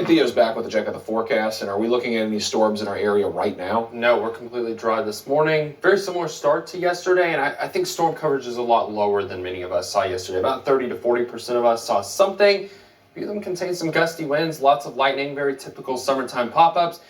Theo's back with a check of the forecast, and are we looking at any storms in our area right now? No, we're completely dry this morning. Very similar start to yesterday, and I think storm coverage is a lot lower than many of us saw yesterday. About 30 to 40% of us saw something. A few of them contain some gusty winds, lots of lightning, very typical summertime pop-ups.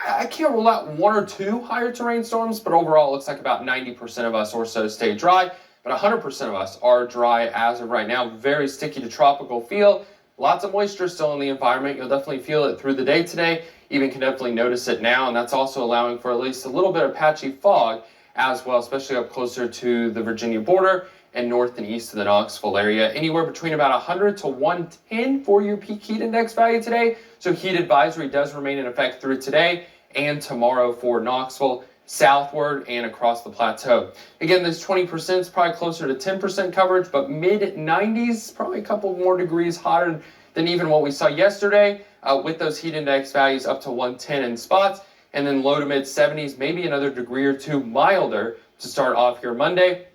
I can't rule out one or two higher terrain storms, but overall it looks like about 90% of us or so stay dry. But 100% of us are dry as of right now. Very sticky to tropical feel. Lots of moisture still in the environment. You'll definitely feel it through the day today. Even can definitely notice it now, and that's also allowing for at least a little bit of patchy fog as well, especially up closer to the Virginia border and north and east of the Knoxville area. Anywhere between about 100 to 110 for your peak heat index value today. So heat advisory does remain in effect through today and tomorrow for Knoxville, southward and across the plateau. Again, this 20% is probably closer to 10% coverage, but mid-90s, probably a couple more degrees hotter than even what we saw yesterday, with those heat index values up to 110 in spots, and then low to mid-70s, maybe another degree or two milder to start off here Monday.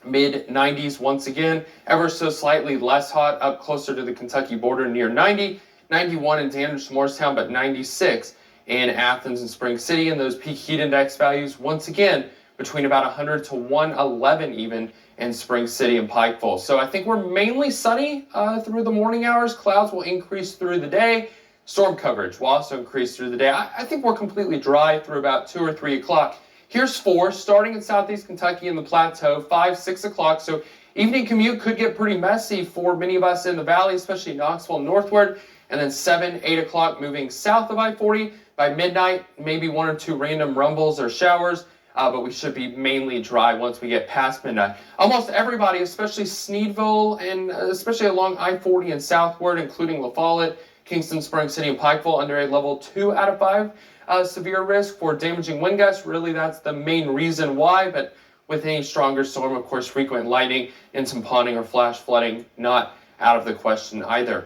Mid-90s once again, ever so slightly less hot up closer to the Kentucky border near 90, 91 in Danvers, Morristown, but 96 in Athens and Spring City, and those peak heat index values once again between about 100 to 111 even in Spring City and Pikeville. So I think we're mainly sunny through the morning hours. Clouds will increase through the day. Storm coverage will also increase through the day. I think we're completely dry through about 2 or 3 o'clock. Here's 4, starting in southeast Kentucky and the plateau, 5, 6 o'clock. So evening commute could get pretty messy for many of us in the valley, especially Knoxville northward. And then 7, 8 o'clock moving south of I-40. By midnight, maybe 1 or 2 random rumbles or showers, but we should be mainly dry once we get past midnight. Almost everybody, especially Sneedville and especially along I-40 and southward, including La Follette, Kingston, Spring City, and Pikeville, under a level 2 out of 5 severe risk for damaging wind gusts. Really, that's the main reason why, but with any stronger storm, of course, frequent lightning and some ponding or flash flooding not out of the question either.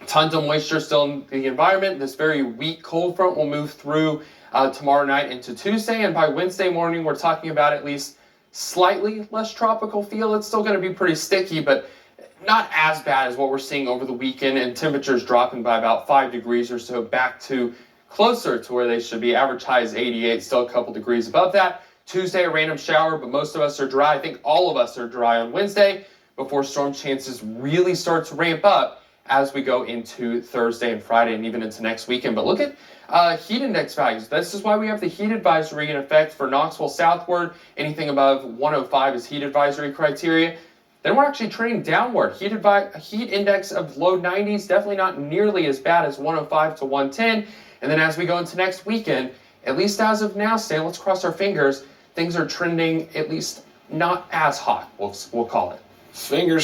Tons of moisture still in the environment. This very weak cold front will move through tomorrow night into Tuesday, and by Wednesday morning we're talking about at least slightly less tropical feel. It's still going to be pretty sticky, but not as bad as what we're seeing over the weekend, and temperatures dropping by about 5 degrees or so back to closer to where they should be. Average high is 88, still a couple degrees above that. Tuesday, a random shower, but most of us are dry. I think all of us are dry on Wednesday before storm chances really start to ramp up as we go into Thursday and Friday and even into next weekend. But look at heat index values. This is why we have the heat advisory in effect for Knoxville southward. Anything above 105 is heat advisory criteria. Then we're actually trending downward. Heat index of low 90s, definitely not nearly as bad as 105 to 110. And then as we go into next weekend, at least as of now, Stan, let's cross our fingers, things are trending at least not as hot, we'll call it. Fingers